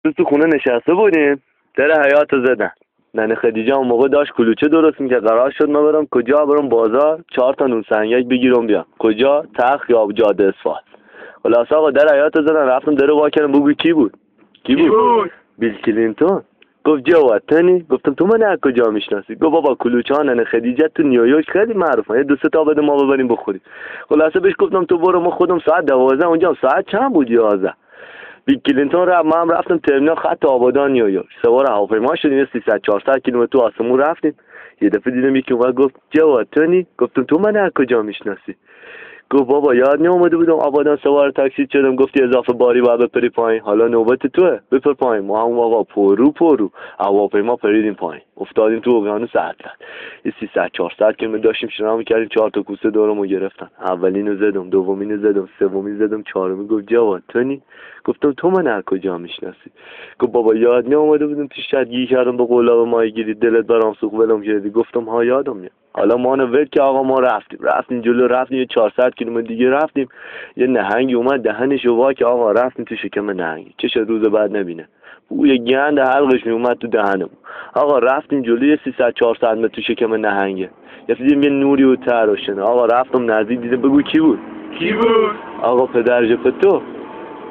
تو خونه نشسته بودیم، در حیاط زدن. ننه خدیجه اون موقع داشت کلوچه درست میکرد. قرار شد ما برم کجا؟ برم بازار 4 تا نون سنگک بگیرم بیام. کجا؟ تخت یا جاده اصفهان. خلاص آقا در حیاط زدن، رفتم در وا کردم. بگو کی بود؟ بیل کلینتون. گفت جواتنی؟ گفتم تو من از کجا میشناسی؟ گفت بابا کلوچه ها ننه خدیجه تو نیویورک خیلی معروفه، یه 2-3 تا بده ما ببریم بخوریم. خلاصه بهش گفتم تو برو، ما خودم ساعت 12 اونجا. ساعت چند بود؟ 11. بیل کلینتون رفت، ما هم رفتم ترمینال خط آبادان نیویورک. سوار هواپیما شدیم، 300-400 کیلومتر تو آسمون رفتیم. یه دفعه دیدم یکی اومد گفت جواتنی؟ گفتم تو من از کجا میشناسی؟ گفت بابا یاد نیومده بودم آبادان سوار تاکسی شدم. گفتی اضافه باری باید بپری پایین، حالا نوبت توه، بپر پایین. ما هم آقا پرو هواپیما پریدیم پایین، افتادیم تو اقیانوس اطلس. یه 300-400 کیلومتر داشتیم شنا می‌کردیم. 4 تا کوسه دورمو گرفتن. اولینو زدم، دومینو زدم، سومی زدم، چهارمی. گفت جواتنی؟ گفتم تو من از کجا میشناسی؟ گفت بابا یاد نیومده بودم پیش گیر کردم به قلاب ماهیگیری، دلت برام سوخت ولم کردی. گفتم ها یادم میاد. حالا ما ول که آقا ما رفتیم جلو، رفتیم یه 400 کیلومتر دیگه رفتیم. یه نهنگی اومد دهنش وا که آقا رفتیم تو شکم نهنگی. چه روز بعد نبینه، بوی گند حلقش می اومد تو دهنم. آقا رفتیم جلو، یه 300-400 متر تو شکم نهنگه. دیدیم یه نوری و تر روشنه. آقا رفتم نزدیک، دیدم. بگو کی بود؟ آقا پدر جفتو.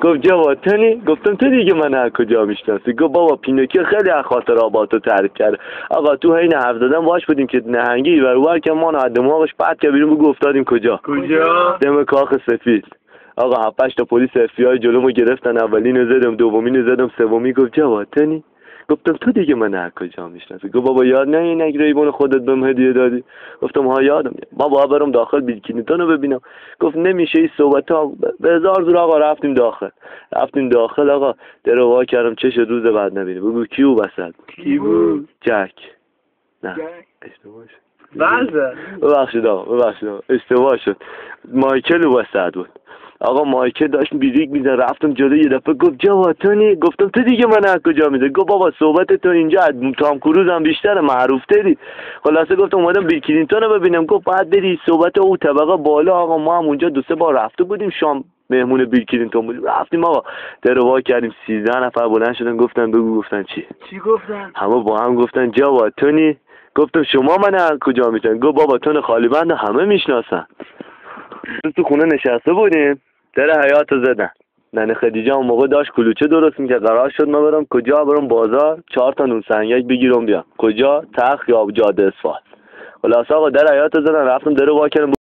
گفت جواتنی؟ گفتم تو دیگه من از کجا میشناسی؟ گفت بابا پینوکیو خیلی از خاطراتو تعریف کرده. آقا تو حین حرف زدن واش بودیم که نهنگی ور که ما از دماغش پرت کرد بیرون. بگو افتادیم کجا؟ دم کاخ سفید. آقا 7-8 تا پلیس اف بی آی جلومو گرفتن. اولینو زدم، دومینو زدم، سومی. گفت جواتنی؟ گفتم تو دیگه من از کجا میشناسی؟ گفت بابا یاد نه این ریبون خودت بهم هدیه دادی؟ گفتم ها یادم میاد. ما باید برم داخل بیل کلینتون رو ببینم. گفت نمیشه این صحبت‌ها به هزار زور. آقا رفتیم داخل. آقا در وا کردم، چش روز بعد نبینه. بگو کیو وسط؟ کی بود؟ جک. نه اشتباه شد. ببخشید آقا اشتباه شد. مایکل وسط بود. آقا مایکل داشت بیریک میزن. رفتم جلو، یه دفعه گفت جواتنی؟ گفتم تو دیگه من از کجا میدونی؟ گفت بابا صحبت تو اینجا تام کروز هم بیشتره، معروف تری. خلاصه گفتم اومدم بیل کلینتون رو ببینم. گفت بعد بری صحبت او طبقه بالا. آقا ما هم اونجا 2-3 بار رفته بودیم، شام مهمون بیل کلینتون بودیم. رفتیم آقا در وا کردیم. 13 نفر بلند شدن گفتن بگو. گفتن چی گفتن؟ همه با هم گفتن جواتنی. گفتم شما من از کجا میشناسید؟ گفت بابا تون خالی بند همه میشناسن. تو خونه نشسته بودیم، در حیاط زدن. ننه خدیجه اون موقع داشت کلوچه درست میکرد. قرار شد ما برم کجا؟ برم بازار 4 تا نون سنگک بگیرم بیام. کجا؟ تخت یا جاده اصفهان. خلاص آقا در حیاط زدن، رفتم در وا کردم.